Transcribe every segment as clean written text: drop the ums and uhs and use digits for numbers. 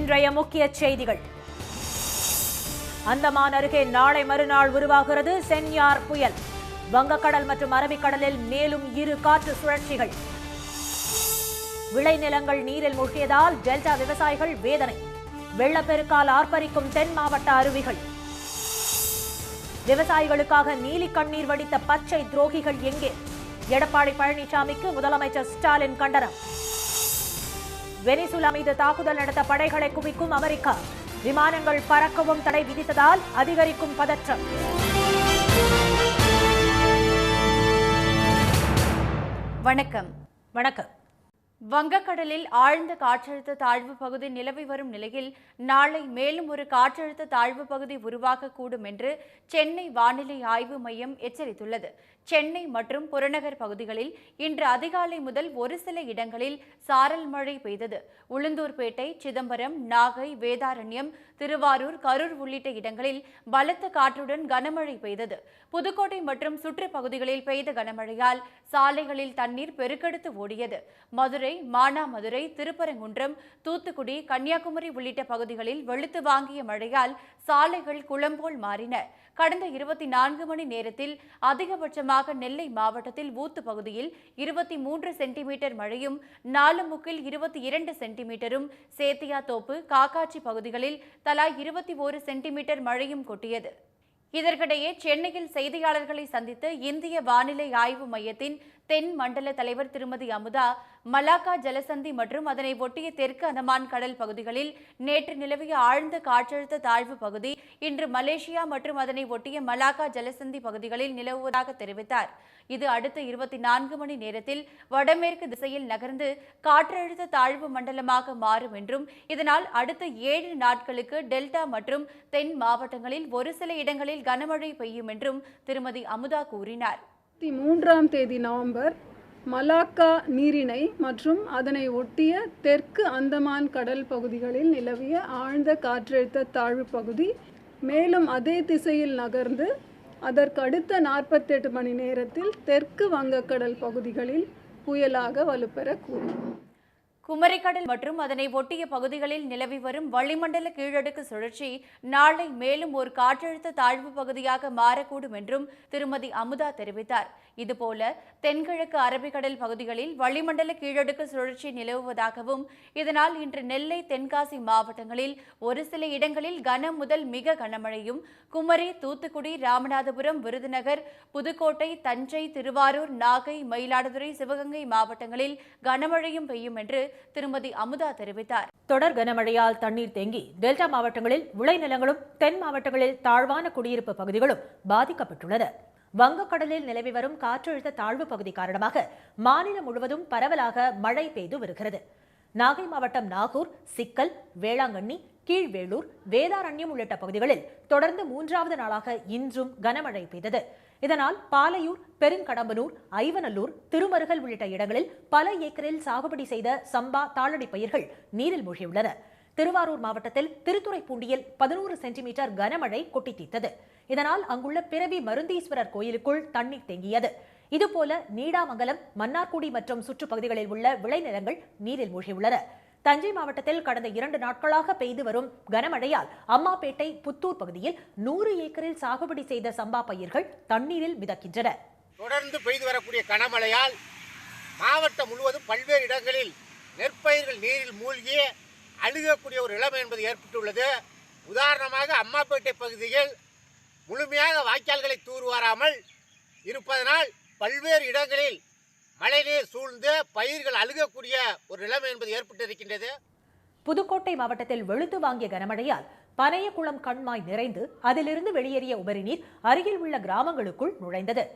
இன்றைய முக்கிய செய்திகள். அந்தமான் அருகே நாளை மறுநாள் உருவாகிறது சென்யார் புயல். வங்கக்கடல் மற்றும் அரபிக்கடலில் மேலும் 2 காற்று சுழற்சிகள். விளைநிலங்கள் நீரில் மூழ்கியதால் டெல்டா விவசாயிகள் வேதனை. வெள்ளப்பெருக்கால் ஆர்ப்பரிக்கும் தென் மாவட்ட அருவிகள். விவசாயிகளுக்காக நீலி கண்ணீர் வடித்த பச்சை துரோகிகள் எங்கே? எடப்பாடி பழனிசாமிக்கு முதலமைச்சர் ஸ்டாலின் கண்டனம். வெனிசுலா மீது தாக்குதல் நடத்த படைகளை குவிக்கும் அமெரிக்கா. விமானங்கள் பறக்கவும் தடை விதித்ததால் அதிகரிக்கும் பதற்றம். வணக்கம். வங்கக்கடலில் ஆழ்ந்த காற்றழுத்த தாழ்வு பகுதி நிலவி வரும் நிலையில் நாளை மேலும் ஒரு காற்றழுத்த தாழ்வு பகுதி உருவாகக்கூடும் என்று சென்னை வானிலை ஆய்வு மையம் எச்சரித்துள்ளது. சென்னை மற்றும் புறநகர் பகுதிகளில் இன்று அதிகாலை முதல் ஒரு சில இடங்களில் சாரல் மழை பெய்தது. உளுந்தூர்பேட்டை, சிதம்பரம், நாகை, வேதாரண்யம், திருவாரூர், கரூர் உள்ளிட்ட இடங்களில் பலத்த காற்றுடன் கனமழை பெய்தது. புதுக்கோட்டை மற்றும் சுற்றுப்பகுதிகளில் பெய்த கனமழையால் சாலைகளில் தண்ணீர் பெருக்கெடுத்து ஓடியது. மதுரை, மானாமதுரை, திருப்பரங்குன்றம், தூத்துக்குடி, கன்னியாகுமரி உள்ளிட்ட பகுதிகளில் வெளுத்து வாங்கிய மழையால் சாலைகள் குளம்போல் மாறின. கடந்த 24 மணி நேரத்தில் அதிகபட்சமாக நெல்லை மாவட்டத்தில் ஊத்து பகுதியில் 23 சென்டிமீட்டர் மழையும், நாலுமுக்கில் 22 சென்டிமீட்டரும், சேத்தியாத்தோப்பு, காக்காட்சி பகுதிகளில் தலா 21 சென்டிமீட்டர் மழையும் கொட்டியது. இதற்கிடையே சென்னையில் செய்தியாளர்களை சந்தித்த இந்திய வானிலை ஆய்வு மையத்தின் தென் மண்டல தலைவர் திருமதி அமுதா, மலாக்கா ஜலசந்தி மற்றும் அதனை ஒட்டிய தெற்கு அந்தமான் கடல் பகுதிகளில் நேற்று நிலவிய ஆழ்ந்த காற்றழுத்த தாழ்வு பகுதி இன்று மலேசியா மற்றும் அதனை ஒட்டிய மலாக்கா ஜலசந்தி பகுதிகளில் நிலவுவதாக தெரிவித்தார். இது அடுத்த 24 மணி நேரத்தில் வடமேற்கு திசையில் நகர்ந்து காற்றழுத்த தாழ்வு மண்டலமாக மாறும் என்றும், இதனால் அடுத்த 7 நாட்களுக்கு டெல்டா மற்றும் தென் மாவட்டங்களில் ஒரு சில இடங்களில் கனமழை பெய்யும் என்றும் திருமதி அமுதா கூறினார். 3ஆம் தேதி நவம்பர் மலாக்கா நீரிணை மற்றும் அதனை ஒட்டிய தெற்கு அந்தமான் கடல் பகுதிகளில் நிலவிய ஆழ்ந்த காற்றழுத்த தாழ்வு பகுதி மேலும் அதே திசையில் நகர்ந்து அதற்கு அடுத்த 48 மணி நேரத்தில் தெற்கு வங்கக்கடல் பகுதிகளில் புயலாக வலுப்பெறக்கூடும். குமரிக்கடல் மற்றும் அதனை ஒட்டிய பகுதிகளில் நிலவி வரும் வளிமண்டல கீழடுக்கு சுழற்சி நாளை மேலும் ஒரு காற்றழுத்த தாழ்வு பகுதியாக மாறக்கூடும் என்றும் திருமதி அமுதா தெரிவித்தார். இதுபோல தென்கிழக்கு அரபிக்கடல் பகுதிகளில் வளிமண்டல கீழடுக்கு சுழற்சி நிலவுவதாகவும், இதனால் இன்று நெல்லை, தென்காசி மாவட்டங்களில் ஒரு சில இடங்களில் கனம் முதல் மிக கனமழையும், குமரி, தூத்துக்குடி, ராமநாதபுரம், விருதுநகர், புதுக்கோட்டை, தஞ்சை, திருவாரூர், நாகை, மயிலாடுதுறை, சிவகங்கை மாவட்டங்களில் கனமழையும் பெய்யும் என்று திருமதி அமுதா தெரிவித்தார். தொடர் கனமழையால் தண்ணீர் தேங்கி டெல்டா மாவட்டங்களில் விளைநிலங்களும் தென் மாவட்டங்களில் தாழ்வான குடியிருப்பு பகுதிகளும் பாதிக்கப்பட்டுள்ளன. வங்கக்கடலில் நிலவி வரும் காற்றழுத்த தாழ்வு பகுதி காரணமாக மாநிலம் முழுவதும் பரவலாக மழை பெய்து வருகிறது. நாகை மாவட்டம் நாகூர், சிக்கல், வேளாங்கண்ணி, கீழ்வேளூர், வேதாரண்யம் உள்ளிட்ட பகுதிகளில் தொடர்ந்து 3வது நாளாக இன்றும் கனமழை பெய்தது. இதனால் பாலையூர், பெருங்கடம்பனூர், ஐவநல்லூர், திருமருகல் உள்ளிட்ட இடங்களில் பல ஏக்கரில் சாகுபடி செய்த சம்பா, தாளடி பயிர்கள் நீரில் மூழ்கியுள்ளன. திருவாரூர் மாவட்டத்தில் திருத்துறைப்பூண்டியில் 11 சென்டிமீட்டர் கனமழை கொட்டி தீர்த்தது. இதனால் அங்குள்ள பிறவி மருந்தீஸ்வரர் கோயிலுக்குள் தண்ணீர் தேங்கியது. இதுபோல நீடாமங்கலம், மன்னார்குடி மற்றும் சுற்றுப்பகுதிகளில் உள்ள விளைநிலங்கள் நீரில் மூழ்கியுள்ளன. தஞ்சை மாவட்டத்தில் கடந்த 2 நாட்களாக பெய்து வரும் கனமழையால் அம்மாப்பேட்டை, புத்தூர் பகுதியில் 100 ஏக்கரில் சாகுபடி செய்த சம்பா பயிர்கள் தண்ணீரில் மிதக்கின்றன. தொடர்ந்து பெய்து வரக்கூடிய கனமழையால் மாவட்டம் முழுவதும் பல்வேறு இடங்களில் நெற்பயிர்கள் நீரில் மூழ்கி அழுகக்கூடிய ஒரு நிலைமை என்பது ஏற்பட்டுள்ளது. உதாரணமாக அம்மாப்பேட்டை பகுதியில் முழுமையாக வாய்க்கால்களை தூர்வாராமல் இருப்பதனால் பல்வேறு இடங்களில் மழைநீர் சூழ்ந்து பயிர்கள் அழுகக்கூடிய ஒரு நிலைமை என்பது ஏற்பட்டிருக்கின்றது. புதுக்கோட்டை மாவட்டத்தில் வெளுத்து வாங்கிய கனமழையால் பனையகுளம் கண்மாய் நிறைந்து அதிலிருந்து வெளியேறிய உபரிநீர் அருகில் உள்ள கிராமங்களுக்குள் நுழைந்தது.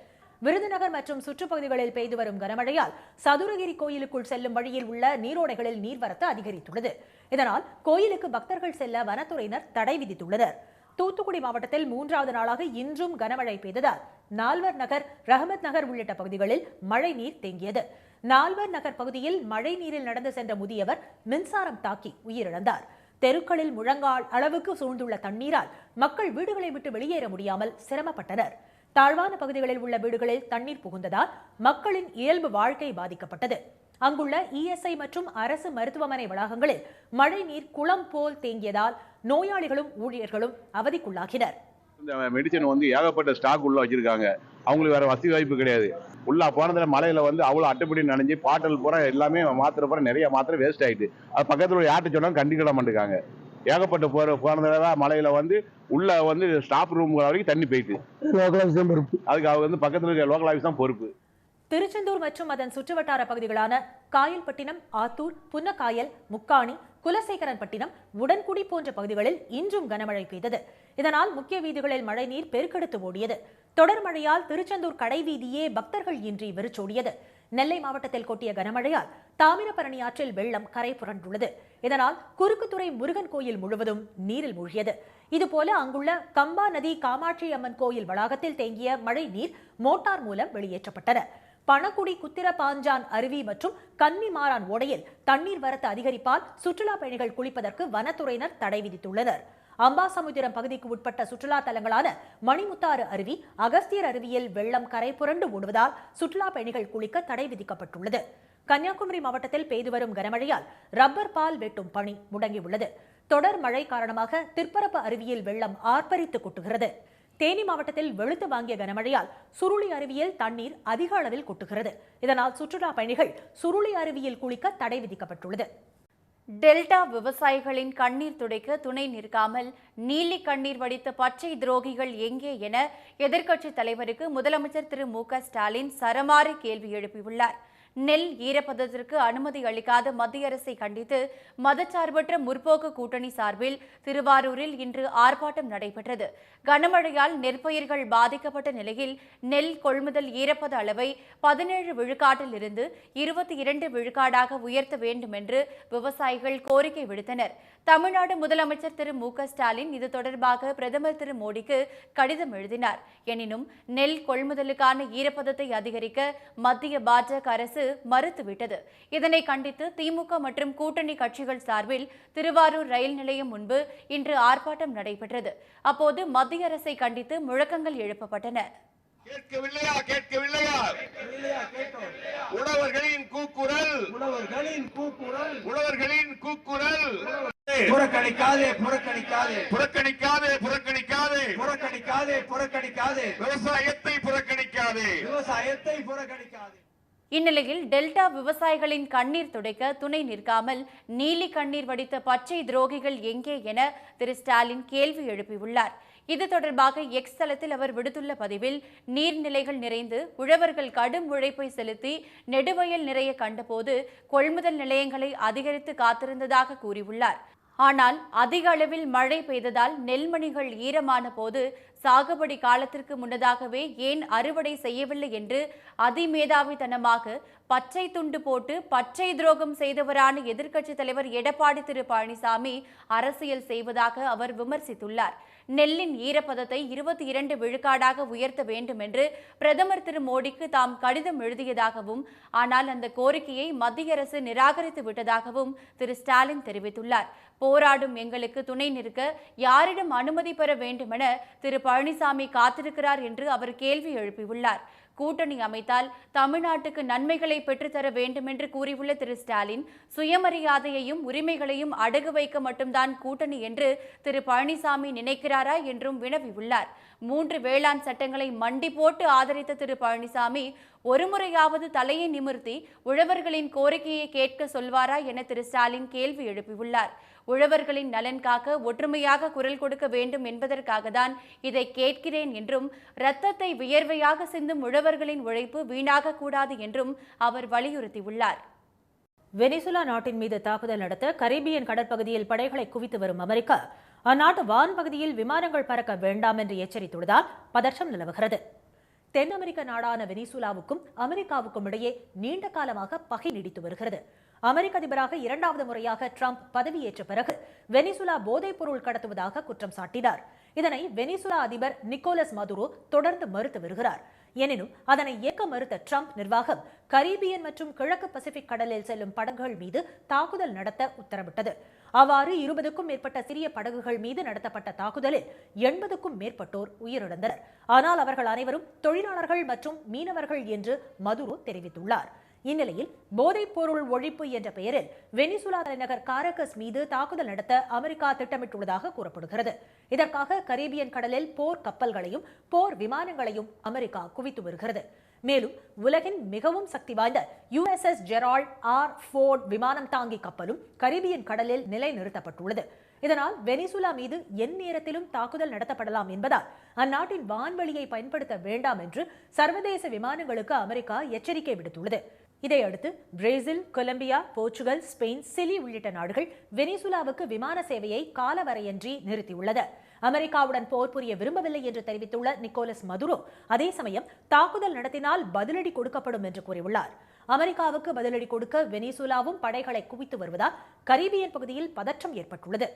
விருதுநகர் மற்றும் சுற்றுப்பகுதிகளில் பெய்து வரும் கனமழையால் சதுரகிரி கோயிலுக்குள் செல்லும் வழியில் உள்ள நீரோடைகளில் நீர்வரத்து அதிகரித்துள்ளது. இதனால் கோயிலுக்கு பக்தர்கள் செல்ல வனத்துறையினர் தடை விதித்துள்ளனர். தூத்துக்குடி மாவட்டத்தில் 3வது நாளாக இன்றும் கனமழை பெய்ததால் நால்வர் நகர், ரஹமத் நகர் உள்ளிட்ட பகுதிகளில் மழை நீர் தேங்கியது. நால்வர் நகர் பகுதியில் மழை நீரில் நடந்து சென்ற முதியவர் மின்சாரம் தாக்கி உயிரிழந்தார். தெருக்களில் முழங்கால் அளவுக்கு சூழ்ந்துள்ள தண்ணீரால் மக்கள் வீடுகளை விட்டு வெளியேற முடியாமல் சிரமப்பட்டனர். தாழ்வான பகுதிகளில் உள்ள வீடுகளில் தண்ணீர் புகுந்ததால் மக்களின் இயல்பு வாழ்க்கை பாதிக்கப்பட்டது. அங்குள்ள இஎஸ்ஐ மற்றும் அரசு மருத்துவமனை வளாகங்களில் மழை நீர் குளம் போல் தேங்கியதால் நோயாளிகளும் ஊழியர்களும் அவதிக்குள்ளாகினர். இந்த மெடிசன் ஏகப்பட்ட ஸ்டாக் உள்ள வச்சிருக்காங்க. அவங்களுக்கு வேற வசதி வாய்ப்பு கிடையாது. உள்ள போனதுல மலையில அவ்வளவு அட்டுப்படி நனைஞ்சு பாட்டல் பூரா எல்லாமே மாத்திரை பூரா நிறைய மாத்திரை வேஸ்ட் ஆயிட்டு. அது பக்கத்துல யார்கிட்ட சொன்னாலும் கண்டிக்கிட மாட்டேங்காங்க. ஏகப்பட்ட போனதுல மலையில உள்ள ஸ்டாப் ரூம் வரைக்கும் தண்ணி போயிட்டு. அதுக்கு அவங்க பக்கத்துல இருக்க லோக்கல் ஆஃபீஸ் தான் பொறுப்பு. திருச்செந்தூர் மற்றும் அதன் சுற்றுவட்டார பகுதிகளான காயல்பட்டினம், ஆத்தூர், புன்னக்காயல், முக்காணி, குலசேகரன்பட்டினம், உடன்குடி போன்ற பகுதிகளில் இன்றும் கனமழை பெய்தது. இதனால் முக்கிய வீதிகளில் மழைநீர் பெருக்கெடுத்து ஓடியது. தொடர் மழையால் திருச்செந்தூர் கடைவீதியே பக்தர்கள் இன்றி வெறிச்சோடியது. நெல்லை மாவட்டத்தில் கொட்டிய கனமழையால் தாமிரபரணி ஆற்றில் வெள்ளம் கரை புரண்டுள்ளது. இதனால் குறுக்குத்துறை முருகன் கோயில் முழுவதும் நீரில் மூழ்கியது. இதுபோல அங்குள்ள கம்பா நதி காமாட்சி அம்மன் கோயில் வளாகத்தில் தேங்கிய மழை நீர் மோட்டார் மூலம் வெளியேற்றப்பட்டன. பணக்குடி குத்திர பாஞ்சான் அருவி மற்றும் கன்னிமாரான் ஓடையில் தண்ணீர் வரத்து அதிகரிப்பால் சுற்றுலா பயணிகள் குளிப்பதற்கு வனத்துறையினர் தடை விதித்துள்ளனர். அம்பாசமுத்திரம் பகுதிக்கு உட்பட்ட சுற்றுலா தலங்களான மணிமுத்தாறு அருவி, அகஸ்தியர் அருவியில் வெள்ளம் கரை புரண்டு ஓடுவதால் சுற்றுலா பயணிகள் குளிக்க தடை விதிக்கப்பட்டுள்ளது. கன்னியாகுமரி மாவட்டத்தில் பெய்து வரும் கனமழையால் ரப்பர் பால் வெட்டும் பணி முடங்கியுள்ளது. தொடர் மழை காரணமாக திற்பரப்பு அருவியில் வெள்ளம் ஆர்ப்பரித்து கொட்டுகிறது. தேனி மாவட்டத்தில் வெளுத்து வாங்கிய கனமழையால் சுருளி அருவியில் தண்ணீர் அதிக அளவில் கொட்டுகிறது. இதனால் சுற்றுலா பயணிகள் சுருளி அருவியில் குளிக்க தடை விதிக்கப்பட்டுள்ளது. டெல்டா விவசாயிகளின் கண்ணீர் துடைக்க துணை நிற்காமல் நீலி கண்ணீர் வடித்த பச்சை துரோகிகள் எங்கே என எதிர்க்கட்சித் தலைவருக்கு முதலமைச்சர் திரு மு.க. ஸ்டாலின் சரமாரி கேள்வி எழுப்பியுள்ளார். நெல் ஈரப்பதத்திற்கு அனுமதி அளிக்காத மத்திய அரசை கண்டித்து மதச்சார்பற்ற முற்போக்கு கூட்டணி சார்பில் திருவாரூரில் இன்று ஆர்ப்பாட்டம் நடைபெற்றது. கனமழையால் நெற்பயிர்கள் பாதிக்கப்பட்ட நிலையில் நெல் கொள்முதல் ஈரப்பத அளவை 17 விழுக்காட்டில் இருந்து 22 விழுக்காடாக உயர்த்த வேண்டும் என்று விவசாயிகள் கோரிக்கை விடுத்தனர். தமிழ்நாடு முதலமைச்சர் திரு மு.க. ஸ்டாலின் இது தொடர்பாக பிரதமர் திரு மோடிக்கு கடிதம் எழுதினார். எனினும் நெல் கொள்முதலுக்கான ஈரப்பதத்தை அதிகரிக்க மத்திய பாஜக அரசு மறுத்துவிட்டது. இதனை கண்டித்து திமுக மற்றும் கூட்டணி கட்சிகள் சார்பில் திருவாரூர் ரயில் நிலையம் முன்பு இன்று ஆர்ப்பாட்டம் நடைபெற்றது. அப்போது மத்திய அரசை கண்டித்து முழக்கங்கள் எழுப்பப்பட்டன. கேட்கவில்லையா கேட்கவில்லையா உழவர்களின் கூக்குரல் உழவர்களின் கூக்குரல் புறக்கணிக்காதே புறக்கணிக்காதே புறக்கணிக்காதே புறக்கணிக்காதே புறக்கணிக்காதே புறக்கணிக்காதே விவசாயத்தை புறக்கணிக்காதே விவசாயத்தை புறக்கணிக்காதே. இந்நிலையில் டெல்டா விவசாயிகளின் கண்ணீர் துடைக்க துணை நிற்காமல் நீலி கண்ணீர் வடித்த பச்சை துரோகிகள் எங்கே என திரு ஸ்டாலின் கேள்வி எழுப்பியுள்ளார். இது தொடர்பாக எக்ஸ் தளத்தில் அவர் விடுத்துள்ள பதிவில் நீர்நிலைகள் நிறைந்து உழவர்கள் கடும் உழைப்பை செலுத்தி நெடுவயல் நிறைய கண்டபோது கொள்முதல் நிலையங்களை அதிகரித்து காத்திருந்ததாக கூறியுள்ளார். ஆனால் அதிக அளவில் மழை பெய்ததால் நெல்மணிகள் ஈரமான போது சாகுபடி காலத்திற்கு முன்னதாகவே ஏன் அறுவடை செய்யவில்லை என்று அதிமேதாவித்தனமாக பச்சை துண்டு போட்டு பச்சை துரோகம் செய்தவரான எதிர்க்கட்சித் தலைவர் எடப்பாடி திரு பழனிசாமி அரசியல் செய்வதாக அவர் விமர்சித்துள்ளார். நெல்லின் ஈரப்பதத்தை 22 விழுக்காடாக உயர்த்த வேண்டும் என்று பிரதமர் திரு மோடிக்கு தாம் கடிதம் எழுதியதாகவும், ஆனால் அந்த கோரிக்கையை மத்திய அரசு நிராகரித்து விட்டதாகவும் திரு ஸ்டாலின் தெரிவித்துள்ளார். போராடும் எங்களுக்கு துணை நிற்க யாரிடம் அனுமதி பெற வேண்டுமென திரு பழனிசாமி காத்திருக்கிறார் என்று அவர் கேள்வி எழுப்பியுள்ளார். கூட்டணி அமைத்தால் தமிழ்நாட்டுக்கு நன்மைகளை பெற்றுத்தர வேண்டும் என்று கூறியுள்ள திரு ஸ்டாலின், சுயமரியாதையையும் உரிமைகளையும் அடகு வைக்க மட்டும்தான் கூட்டணி என்று திரு பழனிசாமி நினைக்கிறாரா என்றும் வினவியுள்ளார். 3 வேளாண் சட்டங்களை மண்டி போட்டு ஆதரித்த திரு பழனிசாமி ஒருமுறையாவது தலையை நிமிர்த்தி உழவர்களின் கோரிக்கையை கேட்க சொல்வாரா என திரு ஸ்டாலின் கேள்வி எழுப்பியுள்ளார். உழவர்களின் நலன் காக்க ஒற்றுமையாக குரல் கொடுக்க வேண்டும் என்பதற்காக தான் இதை கேட்கிறேன் என்றும், இரத்தத்தை வியர்வையாக சிந்தும் உழவர்களின் உழைப்பு வீணாக கூடாது என்றும் அவர் வலியுறுத்தியுள்ளார். வெனிசுலா நாட்டின் மீது தாக்குதல் நடத்த கரீபியன் கடற்பகுதியில் படைகளை குவித்து வரும் அமெரிக்கா அந்நாட்டு வான்பகுதியில் விமானங்கள் பறக்க வேண்டாம் என்று எச்சரித்துள்ளதால் பதற்றம் நிலவுகிறது. தென் அமெரிக்க நாடான வெனிசுலாவுக்கும் அமெரிக்காவுக்கும் இடையே நீண்ட காலமாக பகை நீடித்து வருகிறது. அமெரிக்க அதிபராக 2வது முறையாக ட்ரம்ப் பதவியேற்ற பிறகு வெனிசுலா போதைப் பொருள் கடத்துவதாக குற்றம் சாட்டினார். இதனை வெனிசுலா அதிபர் நிக்கோலஸ் மதுரோ தொடர்ந்து மறுத்து வருகிறார். எனினும் அதனை இயக்க மறுத்த ட்ரம்ப் நிர்வாகம் கரீபியன் மற்றும் கிழக்கு பசிபிக் கடலில் செல்லும் படகுகள் மீது தாக்குதல் நடத்த உத்தரவிட்டது. அவ்வாறு 20க்கும் மேற்பட்ட சிறிய படகுகள் மீது நடத்தப்பட்ட தாக்குதலில் 80க்கும் மேற்பட்டோர் உயிரிழந்தனர். ஆனால் அவர்கள் அனைவரும் தொழிலாளர்கள் மற்றும் மீனவர்கள் என்று மதுரோ தெரிவித்துள்ளார். இந்நிலையில் போதைப் பொருள் ஒழிப்பு என்ற பெயரில் வெனிசுலா தலைநகர் காரகஸ் மீது தாக்குதல் நடத்த அமெரிக்கா திட்டமிட்டுள்ளதாக கூறப்படுகிறது. இதற்காக கரீபியன் கடலில் போர் கப்பல்களையும் போர் விமானங்களையும் அமெரிக்கா குவித்து வருகிறது. மேலும் உலகின் மிகவும் சக்தி வாய்ந்த USS ஜெரால்ட் ஆர் ஃபோர்ட் விமானம் தாங்கி கப்பலும் கரீபியன் கடலில் நிலைநிறுத்தப்பட்டுள்ளது. இதனால் வெனிசுலா மீது எந்நேரத்திலும் தாக்குதல் நடத்தப்படலாம் என்பதால் அந்நாட்டின் வான்வெளியை பயன்படுத்த வேண்டாம் என்று சர்வதேச விமானங்களுக்கு அமெரிக்கா எச்சரிக்கை விடுத்துள்ளது. இதையடுத்து Brazil, Colombia, Portugal, Spain, Chile உள்ளிட்ட நாடுகள் வெனிசுலாவுக்கு விமான சேவையை காலவரையின்றி நிறுத்தியுள்ளது. அமெரிக்காவுடன் போர் புரிய விரும்பவில்லை என்று தெரிவித்துள்ள நிக்கோலஸ் மதுரோ அதே சமயம் தாக்குதல் நடத்தினால் பதிலடி கொடுக்கப்படும் என்று கூறியுள்ளார். அமெரிக்காவுக்கு பதிலடி கொடுக்க வெனிசுலாவும் படைகளை குவித்து வருவதால் கரீபியன் பகுதியில் பதற்றம் ஏற்பட்டுள்ளது.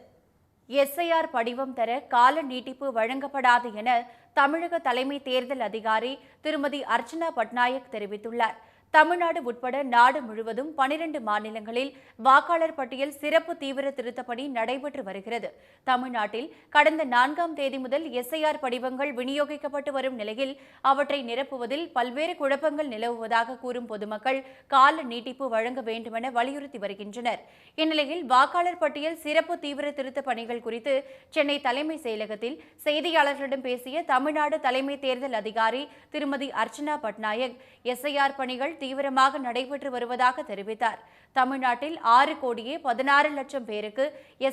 SIR படிவம் தர கால நீட்டிப்பு வழங்கப்படாது என தமிழக தலைமை தேர்தல் அதிகாரி திருமதி அர்ச்சனா பட்நாயக் தெரிவித்துள்ளார். தமிழ்நாடு உட்பட நாடு முழுவதும் 12 மாநிலங்களில் வாக்காளர் பட்டியல் சிறப்பு தீவிர திருத்தப் பணி நடைபெற்று வருகிறது. தமிழ்நாட்டில் கடந்த 4ஆம் தேதி முதல் SIR படிவங்கள் விநியோகிக்கப்பட்டு வரும் நிலையில் அவற்றை நிரப்புவதில் பல்வேறு குழப்பங்கள் நிலவுவதாக கூறும் பொதுமக்கள் கால நீட்டிப்பு வழங்க வேண்டுமென வலியுறுத்தி வருகின்றனர். இந்நிலையில் வாக்காளர் பட்டியல் சிறப்பு தீவிர திருத்தப் பணிகள் குறித்து சென்னை தலைமை செயலகத்தில் செய்தியாளர்களிடம் பேசிய தமிழ்நாடு தலைமை தேர்தல் அதிகாரி திருமதி அர்ச்சனா பட்நாயக் SIR பணிகள் தீவிரமாக நடைபெற்று வருவதாக தெரிவித்தார். தமிழ்நாட்டில் 6,16,00,000 பேருக்கு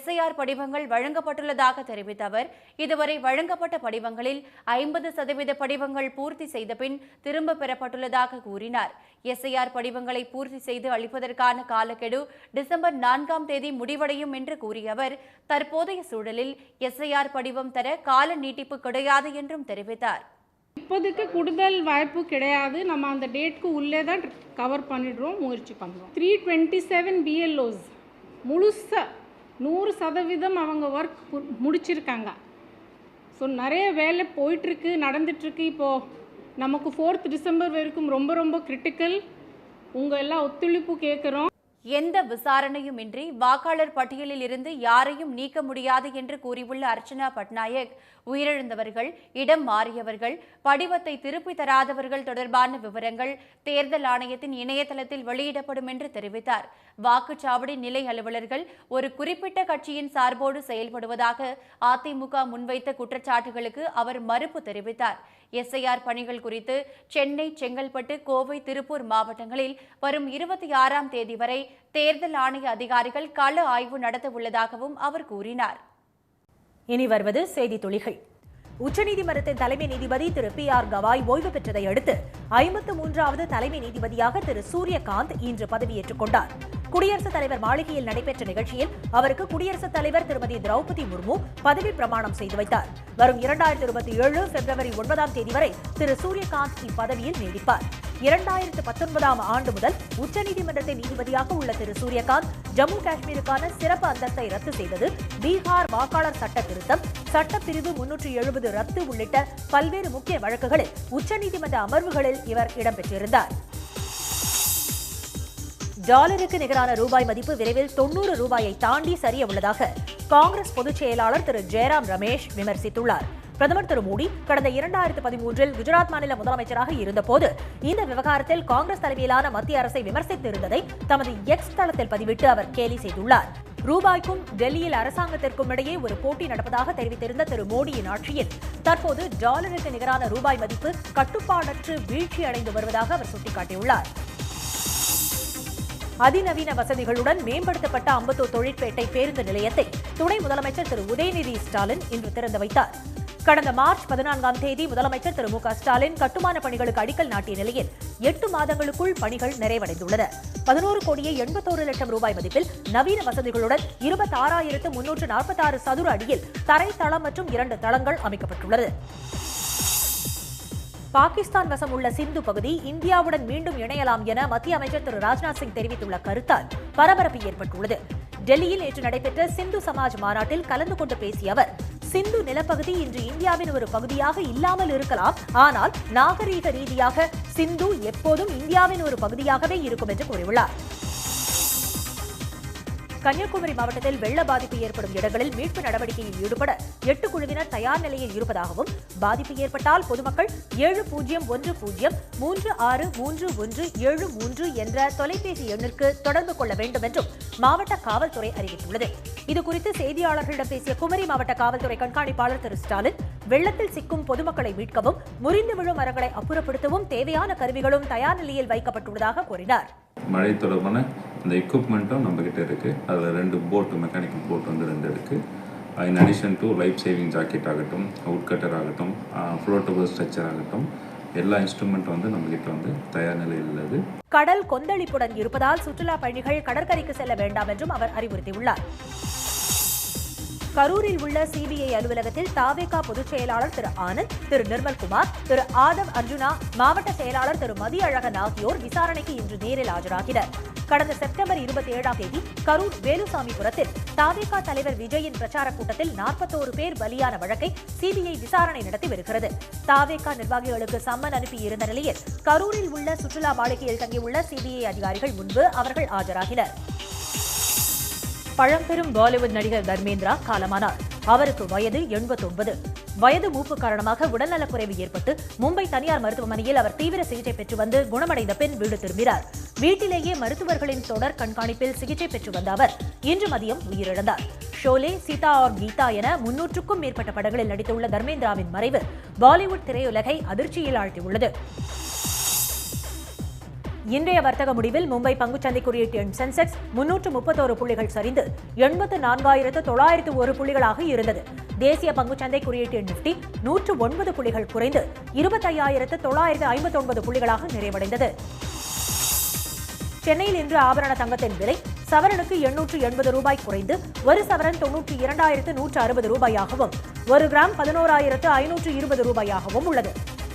SIR படிவங்கள் வழங்கப்பட்டுள்ளதாக தெரிவித்த அவர், இதுவரை வழங்கப்பட்ட படிவங்களில் 50% படிவங்கள் பூர்த்தி செய்த பின் திரும்ப பெறப்பட்டுள்ளதாக கூறினார். SIR படிவங்களை பூர்த்தி செய்து அளிப்பதற்கான காலக்கெடு டிசம்பர் 4ஆம் தேதி முடிவடையும் என்று கூறிய அவர், தற்போதைய சூழலில் SIR படிவம் தர கால நீட்டிப்பு கிடையாது என்றும் தெரிவித்தார். இப்போதைக்கு கூடுதல் வாய்ப்பு கிடையாது. நம்ம அந்த டேட்க்கு உள்ளே தான் கவர் பண்ணிடுறோம், முயற்சி பண்ணுறோம். 327 BLOs முழுசாக 100% அவங்க ஒர்க் முடிச்சிருக்காங்க. ஸோ நிறைய வேலை போயிட்டுருக்கு, நடந்துட்டுருக்கு. இப்போது நமக்கு 4th டிசம்பர் வரைக்கும் ரொம்ப ரொம்ப கிரிட்டிக்கல். உங்கள் எல்லாம் ஒத்துழைப்பு கேட்குறோம். எந்த விசாரணையுமின்றி வாக்காளர் பட்டியலில் இருந்து யாரையும் நீக்க முடியாது என்று கூறியுள்ள அர்ச்சனா பட்நாயக், உயிரிழந்தவர்கள், இடம் மாறியவர்கள், படிவத்தை திருப்பி தராதவர்கள் தொடர்பான விவரங்கள் தேர்தல் ஆணையத்தின் இணையதளத்தில் வெளியிடப்படும் என்று தெரிவித்தார். வாக்குச்சாவடி நிலை அலுவலர்கள் ஒரு குறிப்பிட்ட கட்சியின் சார்போடு செயல்படுவதாக அதிமுக முன்வைத்த குற்றச்சாட்டுகளுக்கு அவர் மறுப்பு தெரிவித்தார். SIR பணிகள் குறித்து சென்னை, செங்கல்பட்டு, கோவை, திருப்பூர் மாவட்டங்களில் வரும் 26ஆம் தேதி வரை தேர்தல் ஆணைய அதிகாரிகள் கள ஆய்வு நடத்த உள்ளதாகவும் அவர் கூறினார். இனி வருவது செய்தி துளிகள். உச்சநீதிமன்றத்தின் தலைமை நீதிபதி திரு PR கவாய் ஓய்வு பெற்றதை அடுத்து 53வது தலைமை நீதிபதியாக திரு சூரியகாந்த் இன்று பதவியேற்றுக் கொண்டார். குடியரசுத் தலைவர் மாளிகையில் நடைபெற்ற நிகழ்ச்சியில் அவருக்கு குடியரசுத் தலைவர் திருமதி திரௌபதி முர்மு பதவி பிரமாணம் செய்து வைத்தார். வரும் 2027 பிப்ரவரி 9ஆம் தேதி வரை திரு சூரியகாந்த் இப்பதவியில் நீடிப்பார். 2019ஆம் ஆண்டு முதல் உச்சநீதிமன்றத்தின் நீதிபதியாக உள்ள திரு சூரியகாந்த் ஜம்மு காஷ்மீருக்கான சிறப்பு அந்தஸ்தை ரத்து செய்தது, பீகார் வாக்காளர் சட்ட திருத்தம், சட்டப்பிரிவு 370 ரத்து உள்ளிட்ட பல்வேறு முக்கிய வழக்குகளில் உச்சநீதிமன்ற அமர்வுகளில் இவர் இடம்பெற்றிருந்தார். டாலருக்கு நிகரான ரூபாய் மதிப்பு விரைவில் 90 ரூபாயை தாண்டி சரிய உள்ளதாக காங்கிரஸ் பொதுச் செயலாளர் திரு ஜெயராம் ரமேஷ் விமர்சித்துள்ளார். பிரதமர் திரு மோடி கடந்த 2013இல் குஜராத் மாநில முதலமைச்சராக இருந்தபோது இந்த விவகாரத்தில் காங்கிரஸ் தலைமையிலான மத்திய அரசை விமர்சித்திருந்ததை தமது எக்ஸ் தளத்தில் பதிவிட்டு அவர் கேலி செய்துள்ளார். ரூபாய்க்கும் டெல்லியில் அரசாங்கத்திற்கும் இடையே ஒரு போட்டி நடப்பதாக தெரிவித்திருந்த திரு மோடியின் ஆட்சியில் தற்போது டாலருக்கு நிகரான ரூபாய் மதிப்பு கட்டுப்பாடற்று வீழ்ச்சி அடைந்து வருவதாக அவர் சுட்டிக்காட்டியுள்ளார். அதிநவீன வசதிகளுடன் மேம்படுத்தப்பட்ட அம்பத்தூர் தொழிற்பேட்டை பேருந்து நிலையத்தை துணை முதலமைச்சர் திரு உதயநிதி ஸ்டாலின் இன்று திறந்து வைத்தார். கடந்த மார்ச் 14ஆம் தேதி முதலமைச்சர் திரு மு க ஸ்டாலின் கட்டுமான பணிகளுக்கு அடிக்கல் நாட்டிய நிலையில் 8 மாதங்களுக்குள் பணிகள் நிறைவடைந்துள்ளன. 11,81,00,000 ரூபாய் மதிப்பில் நவீன வசதிகளுடன் 26,346 சதுர அடியில் தரைத்தளம் மற்றும் 2 தளங்கள் அமைக்கப்பட்டுள்ளது. பாகிஸ்தான் வசம் உள்ள சிந்து பகுதி இந்தியாவுடன் மீண்டும் இணையலாம் என மத்திய அமைச்சர் திரு ராஜ்நாத் சிங் தெரிவித்துள்ள கருத்தால் பரபரப்பு ஏற்பட்டுள்ளது. டெல்லியில் நேற்று நடைபெற்ற சிந்து சமாஜ் மாநாட்டில் கலந்து கொண்டு பேசிய அவர், சிந்து நிலப்பகுதி இன்று இந்தியாவின் ஒரு பகுதியாக இல்லாமல் இருக்கலாம், ஆனால் நாகரீக ரீதியாக சிந்து எப்போதும் இந்தியாவின் ஒரு பகுதியாகவே இருக்கும் என்று கூறியுள்ளார். கன்னியாகுமரி மாவட்டத்தில் வெள்ள பாதிப்பு ஏற்படும் இடங்களில் மீட்பு நடவடிக்கையில் ஈடுபட 8 குழுவினர் தயார் நிலையில் இருப்பதாகவும், பாதிப்பு ஏற்பட்டால் பொதுமக்கள் 7010363173 என்ற தொலைபேசி எண்ணிற்கு தொடர்பு கொள்ள வேண்டும் என்றும் மாவட்ட காவல்துறை அறிவித்துள்ளது. இதுகுறித்து செய்தியாளர்களிடம் பேசிய குமரி மாவட்ட காவல்துறை கண்காணிப்பாளர் திரு ஸ்டாலின், வெள்ளத்தில் சிக்கும் பொதுமக்களை மீட்கவும், முறிந்து விழும் மரங்களை அப்புறப்படுத்தவும் தேவையான கருவிகளும் தயார் நிலையில் வைக்கப்பட்டுள்ளதாக கூறினார். மழை தொடர்பான அந்த எக்யூப்மெண்ட்டும் நம்மகிட்ட இருக்குது. அதில் 2 போட், மெக்கானிக்கல் போட் வந்து 2 இருக்குது. In addition to life saving jacket ஆகட்டும், அவுட் கட்டர் ஆகட்டும், ஃப்ளோட்டபிள் ஸ்ட்ரெச்சர் ஆகட்டும், எல்லா இன்ஸ்ட்ருமெண்ட் வந்து நம்மகிட்ட வந்து தயார் நிலையில் உள்ளது. கடல் கொந்தளிப்புடன் இருப்பதால் சுற்றுலா பயணிகள் கடற்கரைக்கு செல்ல வேண்டாம் என்றும் அவர் அறிவுறுத்தியுள்ளார். கரூரில் உள்ள சிபிஐ அலுவலகத்தில் தாவேகா பொதுச் செயலாளர் திரு ஆனந்த், திரு நிர்மல்குமார், திரு ஆதவ் அர்ஜுனா, மாவட்ட செயலாளர் திரு மதியழகன் ஆகியோர் விசாரணைக்கு இன்று நேரில் ஆஜராகினர். கடந்த செப்டம்பர் 27ஆம் தேதி கரூர் வேலுசாமிபுரத்தில் தாவேகா தலைவர் விஜயின் பிரச்சார கூட்டத்தில் 41 பேர் பலியான வழக்கை சிபிஐ விசாரணை நடத்தி வருகிறது. தாவேகா நிர்வாகிகளுக்கு சம்மன் அனுப்பியிருந்த நிலையில் கரூரில் உள்ள சுற்றுலா மாளிகையில் தங்கியுள்ள சிபிஐ அதிகாரிகள் முன்பு அவர்கள் ஆஜராகினர். பழம்பெரும் பாலிவுட் நடிகர் தர்மேந்திரா காலமானார். அவருக்கு வயது 89. வயது மூப்பு காரணமாக உடல்நலக்குறைவு ஏற்பட்டு மும்பை தனியார் மருத்துவமனையில் அவர் தீவிர சிகிச்சை பெற்று வந்து குணமடைந்த பின் வீடு திரும்பினார். வீட்டிலேயே மருத்துவர்களின் தொடர் கண்காணிப்பில் சிகிச்சை பெற்று வந்த அவர் இன்று மதியம் உயிரிழந்தார். ஷோலே, சீதா और கீதா என 300க்கும் மேற்பட்ட படங்களில் நடித்துள்ள தர்மேந்திராவின் மறைவு பாலிவுட் திரையுலகை அதிர்ச்சியில் ஆழ்த்தியுள்ளது. இன்றைய வர்த்தக முடிவில் மும்பை பங்குச்சந்தை குறியீட்டு எண் சென்செக்ஸ் 331 புள்ளிகள் சரிந்து 84,901 புள்ளிகளாக இருந்தது. தேசிய பங்குச்சந்தை குறியீட்டு எண் நிஃப்டி 109 புள்ளிகள் குறைந்து 25,959 புள்ளிகளாக நிறைவடைந்தது. சென்னையில் இன்று ஆபரண தங்கத்தின் விலை சவரனுக்கு 880 ரூபாய் குறைந்து 1 சவரன் 92,160 ரூபாயாகவும் 1 கிராம் 11,520 ரூபாயாகவும் உள்ளது.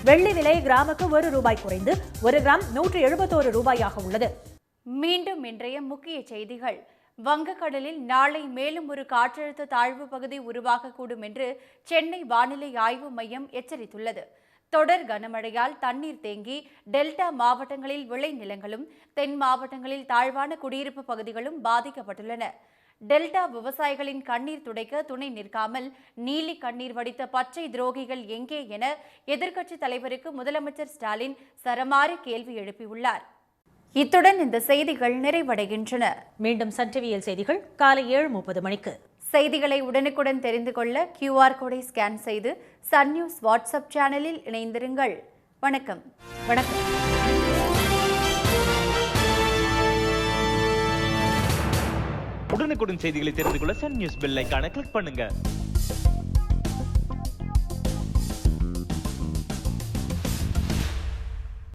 வெள்ளி விலை கிராமுக்கு 1 ரூபாய் குறைந்து 1 கிராம் 171 ரூபாயாக உள்ளது. மீண்டும் இன்றைய முக்கிய செய்திகள். வங்கக்கடலில் நாளை மேலும் ஒரு காற்றழுத்த தாழ்வு பகுதி உருவாகக்கூடும் என்று சென்னை வானிலை ஆய்வு மையம் எச்சரித்துள்ளது. தொடர் கனமழையால் தண்ணீர் தேங்கி டெல்டா மாவட்டங்களில் விளைநிலங்களும், தென் மாவட்டங்களில் தாழ்வான குடியிருப்பு பகுதிகளும் பாதிக்கப்பட்டுள்ளன. டெல்டா விவசாயிகளின் கண்ணீர் துடைக்க துணை நிற்காமல் நீலி கண்ணீர் வடித்த பச்சை துரோகிகள் எங்கே என எதிர்க்கட்சித் தலைவருக்கு முதலமைச்சர் ஸ்டாலின் சரமாரி கேள்வி எழுப்பியுள்ளார். இத்துடன் இந்த செய்திகள் நிறைவடைகின்றன. மீண்டும் சன் டிவியில் செய்திகள் காலை 7:30 மணிக்கு. செய்திகளை உடனுக்குடன் தெரிந்து கொள்ள QR கோடை ஸ்கேன் செய்து சன் நியூஸ் வாட்ஸ்அப் சேனலில் இணைந்திருங்கள். வணக்கம். வணக்கம். உடனுக்குடன் செய்திகளை தெரிந்து கொள்ள சன் நியூஸ் பெல் ஐகானை கிளிக் பண்ணுங்க.